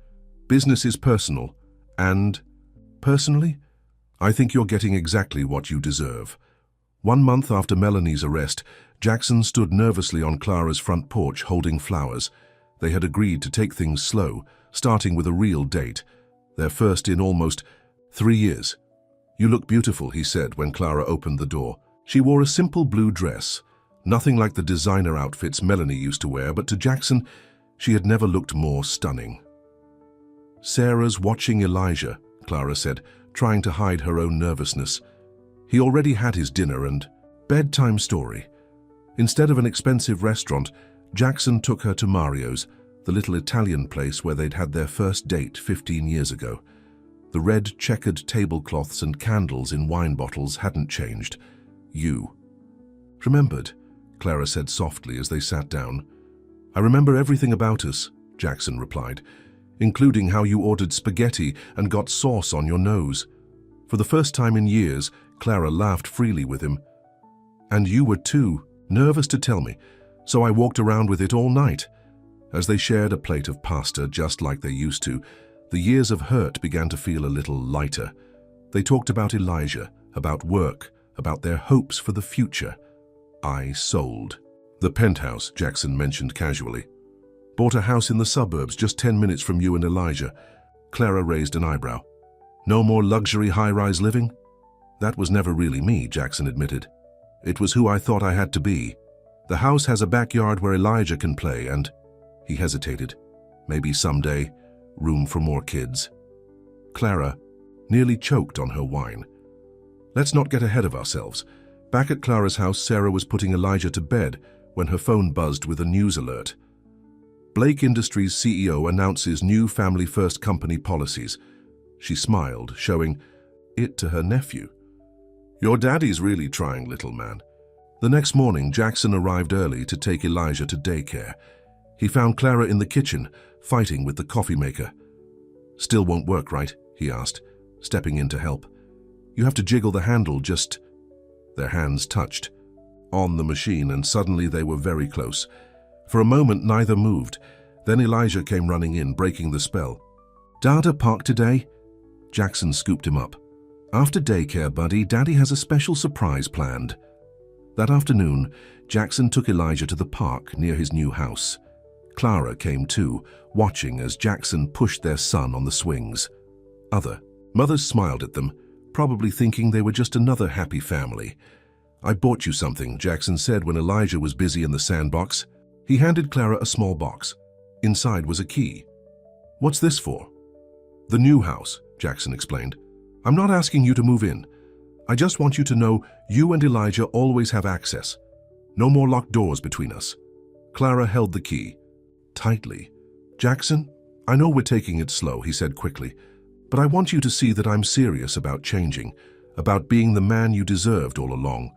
Business is personal, and personally, I think you're getting exactly what you deserve." 1 month after Melanie's arrest, Jackson stood nervously on Clara's front porch holding flowers. They had agreed to take things slow, starting with a real date, their first in almost 3 years. "You look beautiful," he said when Clara opened the door. She wore a simple blue dress, nothing like the designer outfits Melanie used to wear, but to Jackson, she had never looked more stunning. "Sarah's watching Elijah," Clara said, trying to hide her own nervousness. He already had his dinner and bedtime story. Instead of an expensive restaurant, Jackson took her to Mario's, the little Italian place where they'd had their first date 15 years ago. The red checkered tablecloths and candles in wine bottles hadn't changed. "You remembered," Clara said softly as they sat down. "I remember everything about us," Jackson replied, "including how you ordered spaghetti and got sauce on your nose." For the first time in years, Clara laughed freely with him. "And you were too nervous to tell me, so I walked around with it all night." As they shared a plate of pasta just like they used to, the years of hurt began to feel a little lighter. They talked about Elijah, about work, about their hopes for the future. "I sold the penthouse," Jackson mentioned casually. "Bought a house in the suburbs just 10 minutes from you and Elijah." Clara raised an eyebrow. "No more luxury high-rise living?" "That was never really me," Jackson admitted. "It was who I thought I had to be. The house has a backyard where Elijah can play and—" He hesitated. "Maybe someday, room for more kids." Clara nearly choked on her wine. Let's not get ahead of ourselves. Back at Clara's house, Sarah was putting Elijah to bed when her phone buzzed with a news alert. Blake Industries CEO announces new family-first company policies. She smiled, showing it to her nephew. "Your daddy's really trying, little man." The next morning, Jackson arrived early to take Elijah to daycare. He found Clara in the kitchen, fighting with the coffee maker. "Still won't work, right?" he asked, stepping in to help. "You have to jiggle the handle just—" Their hands touched on the machine, and suddenly they were very close. For a moment, neither moved. Then Elijah came running in, breaking the spell. "Dada park today?" Jackson scooped him up. "After daycare, buddy, Daddy has a special surprise planned." That afternoon, Jackson took Elijah to the park near his new house. Clara came too, watching as Jackson pushed their son on the swings. Other mothers smiled at them, probably thinking they were just another happy family. "I bought you something," Jackson said when Elijah was busy in the sandbox. He handed Clara a small box. Inside was a key. "What's this for?" "The new house," Jackson explained. "I'm not asking you to move in. I just want you to know you and Elijah always have access. No more locked doors between us." Clara held the key tightly. "Jackson, I know we're taking it slow," he said quickly, "but I want you to see that I'm serious about changing, about being the man you deserved all along."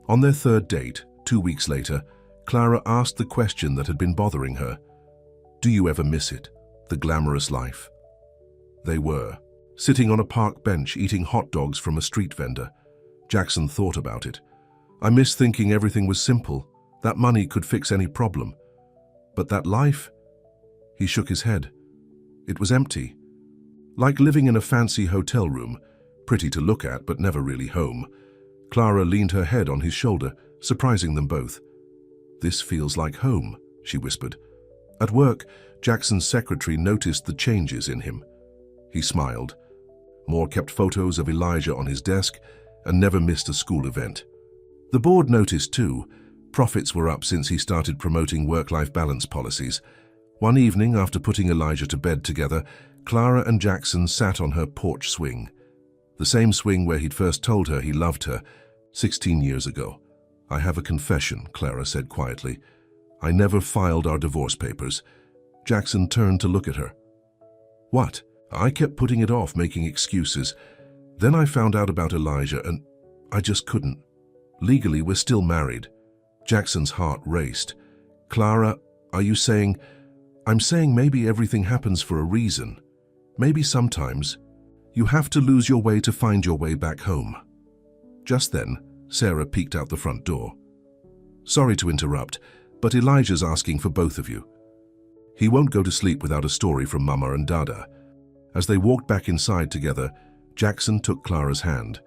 On their third date, 2 weeks later, Clara asked the question that had been bothering her. "Do you ever miss it, the glamorous life?" They were, sitting on a park bench eating hot dogs from a street vendor. Jackson thought about it. "I miss thinking everything was simple, that money could fix any problem. But that life?" He shook his head. "It was empty. Like living in a fancy hotel room, pretty to look at but never really home. Clara leaned her head on his shoulder, surprising them both. "This feels like home," she whispered. At work, Jackson's secretary noticed the changes in him. He smiled. Moore kept photos of Elijah on his desk and never missed a school event. The board noticed too. Profits were up since he started promoting work-life balance policies. One evening, after putting Elijah to bed together, Clara and Jackson sat on her porch swing. The same swing where he'd first told her he loved her, 16 years ago. "I have a confession," Clara said quietly. "I never filed our divorce papers." Jackson turned to look at her. "What?" "I kept putting it off, making excuses. Then I found out about Elijah and I just couldn't. Legally, we're still married." Jackson's heart raced. "Clara, are you saying—" "I'm saying maybe everything happens for a reason. Maybe sometimes you have to lose your way to find your way back home." Just then, Sarah peeked out the front door. "Sorry to interrupt, but Elijah's asking for both of you. He won't go to sleep without a story from Mama and Dada." As they walked back inside together, Jackson took Clara's hand.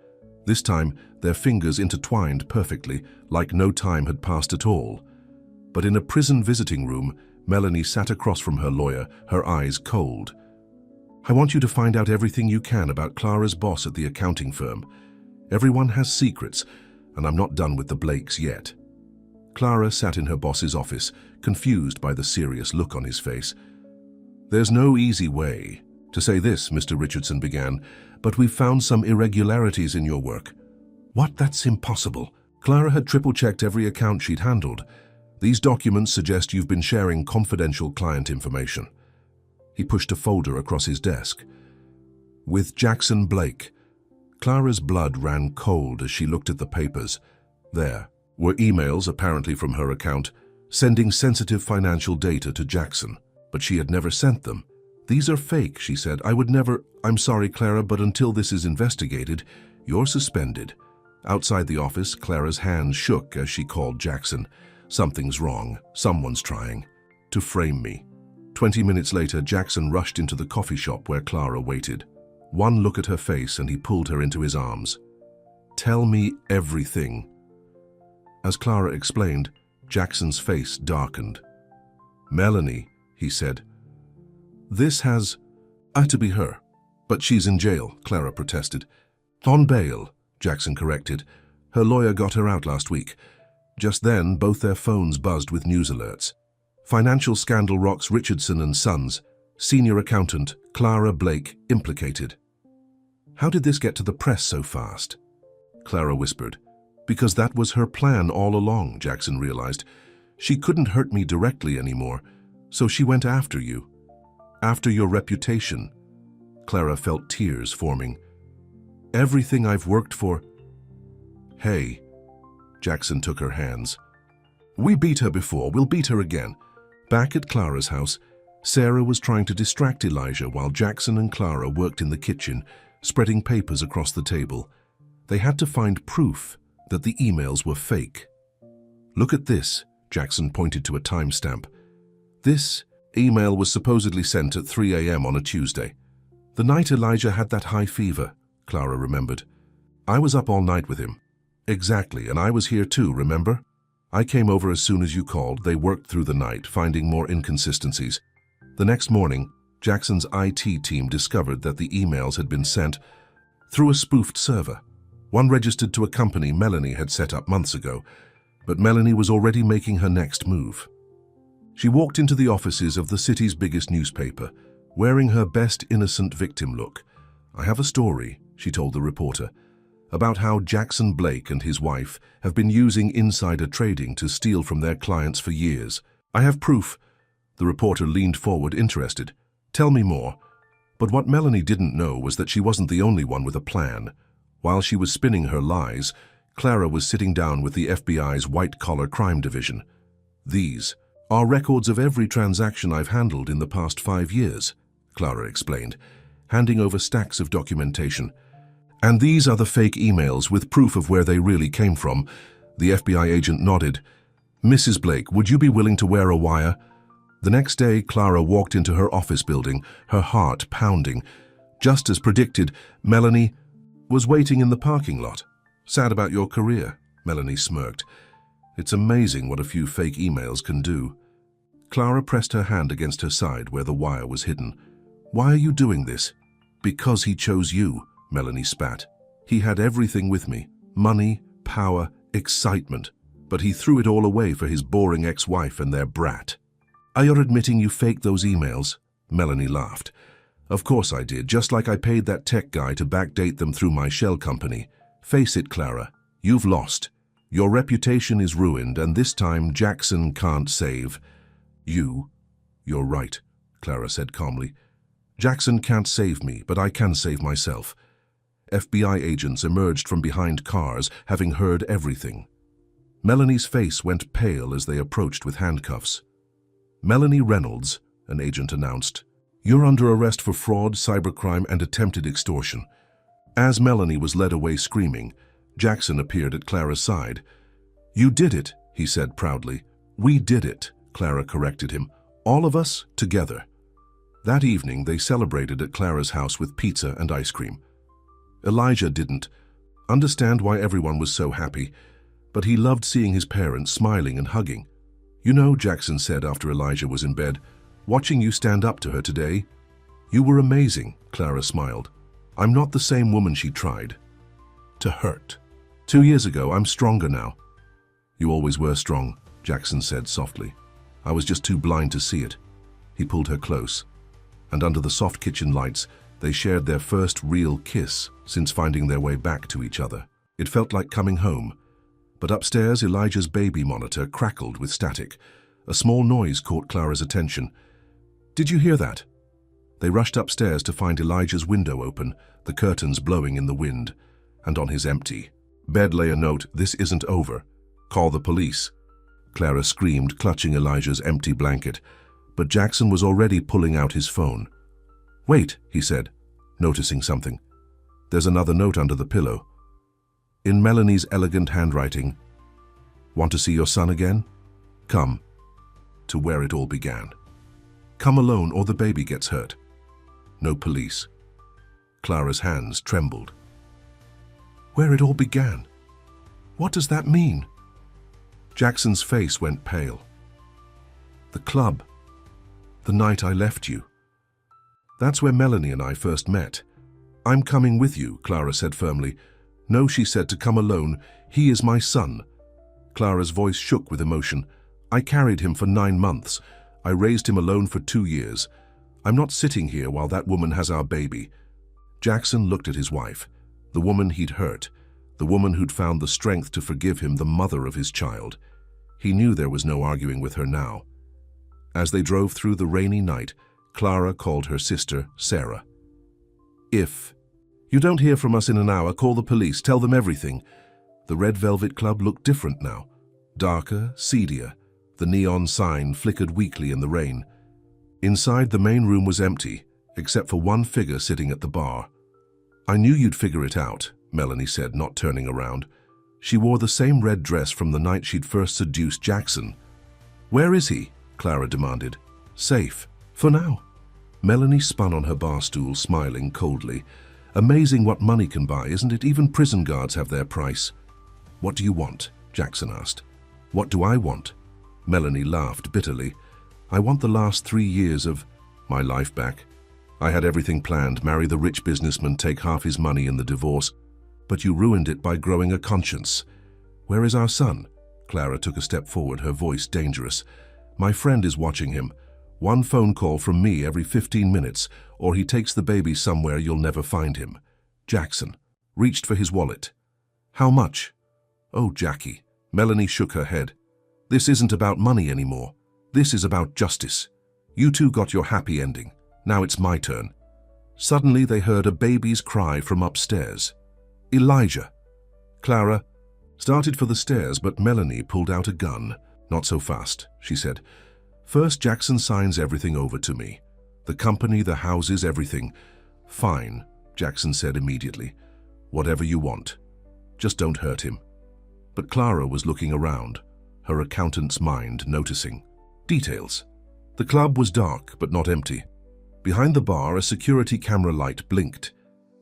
This time, their fingers intertwined perfectly, like no time had passed at all. But in a prison visiting room, Melanie sat across from her lawyer, her eyes cold. "I want you to find out everything you can about Clara's boss at the accounting firm. Everyone has secrets, and I'm not done with the Blakes yet." Clara sat in her boss's office, confused by the serious look on his face. "There's no easy way to say this," Mr. Richardson began, "but we've found some irregularities in your work." "What? That's impossible." Clara had triple-checked every account she'd handled. "These documents suggest you've been sharing confidential client information." He pushed a folder across his desk. "With Jackson Blake." Clara's blood ran cold as she looked at the papers. There were emails, apparently from her account, sending sensitive financial data to Jackson, but she had never sent them. "These are fake," she said. "I would never—" "I'm sorry, Clara, but until this is investigated, you're suspended." Outside the office, Clara's hands shook as she called Jackson. "Something's wrong. Someone's trying to frame me." 20 minutes later, Jackson rushed into the coffee shop where Clara waited. One look at her face and he pulled her into his arms. "Tell me everything." As Clara explained, Jackson's face darkened. "Melanie," he said. "This has to be her." "But she's in jail," Clara protested. "On bail," Jackson corrected. "Her lawyer got her out last week." Just then, both their phones buzzed with news alerts. "Financial scandal rocks Richardson and Sons. Senior accountant Clara Blake implicated." "How did this get to the press so fast?" Clara whispered. "Because that was her plan all along," Jackson realized. "She couldn't hurt me directly anymore, so she went after you. After your reputation." Clara felt tears forming. "Everything I've worked for—" "Hey." Jackson took her hands. "We beat her before, we'll beat her again." Back at Clara's house, Sarah was trying to distract Elijah while Jackson and Clara worked in the kitchen, spreading papers across the table. They had to find proof that the emails were fake. "Look at this," Jackson pointed to a timestamp. "This email was supposedly sent at 3 a.m. on a Tuesday. The night Elijah had that high fever," Clara remembered. "I was up all night with him." "Exactly, and I was here too, remember? I came over as soon as you called. They worked through the night, finding more inconsistencies. The next morning, Jackson's IT team discovered that the emails had been sent through a spoofed server, one registered to a company Melanie had set up months ago, but Melanie was already making her next move. She walked into the offices of the city's biggest newspaper, wearing her best innocent victim look. "I have a story," she told the reporter, "about how Jackson Blake and his wife have been using insider trading to steal from their clients for years. I have proof." The reporter leaned forward, interested. "Tell me more." But what Melanie didn't know was that she wasn't the only one with a plan. While she was spinning her lies, Clara was sitting down with the FBI's white-collar crime division. "These are records of every transaction I've handled in the past 5 years," Clara explained, handing over stacks of documentation. "And these are the fake emails with proof of where they really came from." The FBI agent nodded. "Mrs. Blake, would you be willing to wear a wire?" The next day, Clara walked into her office building, her heart pounding. Just as predicted, Melanie was waiting in the parking lot. Sad about your career, Melanie smirked. It's amazing what a few fake emails can do. Clara pressed her hand against her side where the wire was hidden. Why are you doing this? Because he chose you, Melanie spat. He had everything with me. Money, power, excitement. But he threw it all away for his boring ex-wife and their brat. Are you admitting you faked those emails? Melanie laughed. Of course I did, just like I paid that tech guy to backdate them through my shell company. Face it, Clara, you've lost. Your reputation is ruined, and this time Jackson can't save you. You're right, Clara said calmly. Jackson can't save me, but I can save myself. FBI agents emerged from behind cars, having heard everything. Melanie's face went pale as they approached with handcuffs. Melanie Reynolds, an agent announced. You're under arrest for fraud, cybercrime, and attempted extortion. As Melanie was led away screaming, Jackson appeared at Clara's side. You did it, he said proudly. We did it, Clara corrected him. All of us, together. That evening, they celebrated at Clara's house with pizza and ice cream. Elijah didn't understand why everyone was so happy, but he loved seeing his parents smiling and hugging. You know, Jackson said after Elijah was in bed, watching you stand up to her today. You were amazing, Clara smiled. I'm not the same woman she tried to hurt. 2 years ago, I'm stronger now. You always were strong, Jackson said softly. I was just too blind to see it. He pulled her close, and under the soft kitchen lights, they shared their first real kiss since finding their way back to each other. It felt like coming home. But upstairs, Elijah's baby monitor crackled with static. A small noise caught Clara's attention. Did you hear that? They rushed upstairs to find Elijah's window open, the curtains blowing in the wind, and on his empty bed lay a note, "This isn't over. Call the police." Clara screamed, clutching Elijah's empty blanket, but Jackson was already pulling out his phone. Wait, he said, noticing something. There's another note under the pillow. In Melanie's elegant handwriting, want to see your son again? Come to where it all began. Come alone or the baby gets hurt. No police. Clara's hands trembled. Where it all began? What does that mean? Jackson's face went pale. The club. The night I left you. That's where Melanie and I first met. I'm coming with you, Clara said firmly. No, she said, to come alone. He is my son. Clara's voice shook with emotion. I carried him for 9 months. I raised him alone for 2 years. I'm not sitting here while that woman has our baby. Jackson looked at his wife, the woman he'd hurt, the woman who'd found the strength to forgive him, the mother of his child. He knew there was no arguing with her now. As they drove through the rainy night, Clara called her sister, Sarah. If you don't hear from us in an hour, call the police, tell them everything. The Red Velvet Club looked different now. Darker, seedier. The neon sign flickered weakly in the rain. Inside, the main room was empty, except for one figure sitting at the bar. I knew you'd figure it out, Melanie said, not turning around. She wore the same red dress from the night she'd first seduced Jackson. Where is he? Clara demanded. Safe. For now. Melanie spun on her bar stool, smiling coldly. Amazing what money can buy, isn't it? Even prison guards have their price. What do you want? Jackson asked. What do I want? Melanie laughed bitterly. I want the last 3 years of my life back. I had everything planned, marry the rich businessman, take half his money in the divorce. But you ruined it by growing a conscience. Where is our son? Clara took a step forward, her voice dangerous. My friend is watching him. 1 phone call from me every 15 minutes, or he takes the baby somewhere you'll never find him. Jackson reached for his wallet. How much? Oh, Jackie. Melanie shook her head. This isn't about money anymore. This is about justice. You two got your happy ending. Now it's my turn. Suddenly they heard a baby's cry from upstairs. Elijah. Clara started for the stairs, but Melanie pulled out a gun. Not so fast, she said. First, Jackson signs everything over to me. The company, the houses, everything. Fine, Jackson said immediately. Whatever you want. Just don't hurt him. But Clara was looking around, her accountant's mind noticing details. The club was dark but not empty. Behind the bar, a security camera light blinked,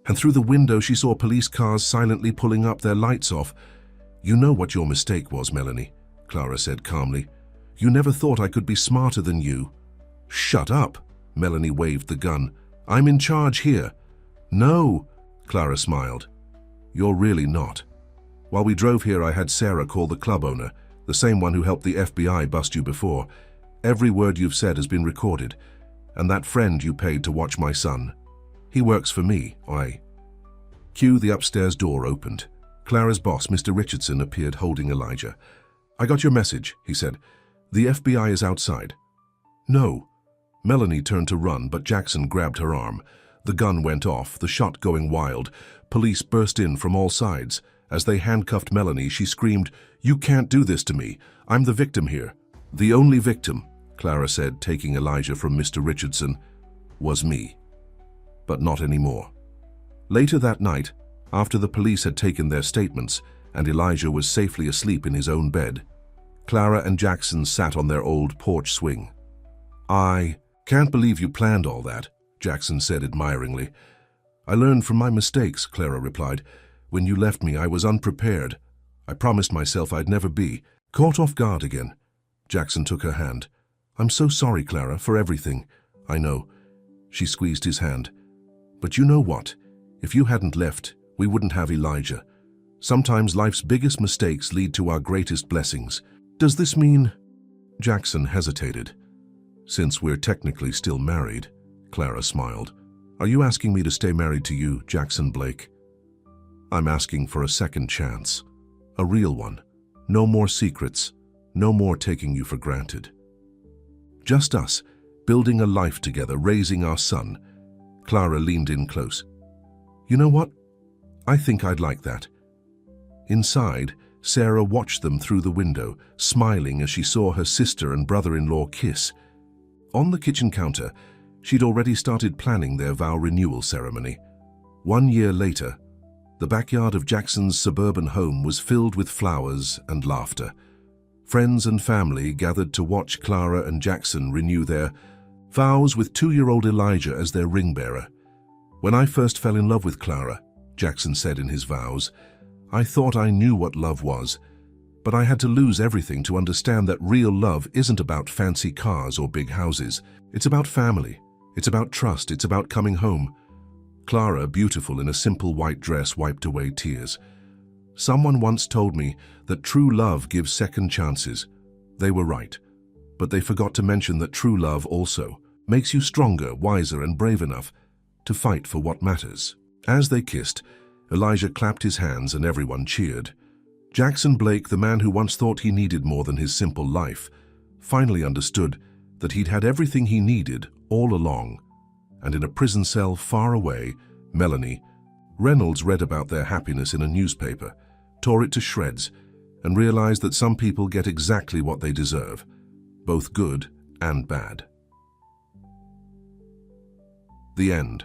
and through the window she saw police cars silently pulling up their lights off. "You know what your mistake was, Melanie," Clara said calmly. "You never thought I could be smarter than you." "Shut up," Melanie waved the gun. "I'm in charge here." "No," Clara smiled. "You're really not. While we drove here, I had Sarah call the club owner, the same one who helped the FBI bust you before. Every word you've said has been recorded. And that friend you paid to watch my son. He works for me, Cue the upstairs door opened. Clara's boss, Mr. Richardson, appeared holding Elijah. "I got your message," he said. "The FBI is outside." "No." Melanie turned to run, but Jackson grabbed her arm. The gun went off, the shot going wild. Police burst in from all sides. As they handcuffed Melanie, she screamed, "You can't do this to me. I'm the victim here." "The only victim," Clara said, taking Elijah from Mr. Richardson, "was me. But not anymore." Later that night, after the police had taken their statements and Elijah was safely asleep in his own bed, Clara and Jackson sat on their old porch swing. "I can't believe you planned all that," Jackson said admiringly. "I learned from my mistakes," Clara replied. "When you left me, I was unprepared. I promised myself I'd never be. Caught off guard again." Jackson took her hand. "I'm so sorry, Clara, for everything." "I know." She squeezed his hand. "But you know what? If you hadn't left, we wouldn't have Elijah. Sometimes life's biggest mistakes lead to our greatest blessings." "Does this mean—" Jackson hesitated. "Since we're technically still married," Clara smiled. "Are you asking me to stay married to you, Jackson Blake?" "I'm asking for a second chance. A real one. No more secrets. No more taking you for granted. Just us, building a life together, raising our son." Clara leaned in close. "You know what? I think I'd like that." Inside, Sarah watched them through the window, smiling as she saw her sister and brother-in-law kiss. On the kitchen counter, she'd already started planning their vow renewal ceremony. 1 year later, the backyard of Jackson's suburban home was filled with flowers and laughter. Friends and family gathered to watch Clara and Jackson renew their vows with 2-year-old Elijah as their ring bearer. "When I first fell in love with Clara," Jackson said in his vows, "I thought I knew what love was, but I had to lose everything to understand that real love isn't about fancy cars or big houses. It's about family. It's about trust. It's about coming home." Clara, beautiful in a simple white dress, wiped away tears. "Someone once told me that true love gives second chances. They were right, but they forgot to mention that true love also makes you stronger, wiser, and brave enough to fight for what matters." As they kissed, Elijah clapped his hands and everyone cheered. Jackson Blake, the man who once thought he needed more than his simple life, finally understood that he'd had everything he needed all along. And in a prison cell far away, Melanie, Reynolds read about their happiness in a newspaper, tore it to shreds, and realized that some people get exactly what they deserve, both good and bad. The end.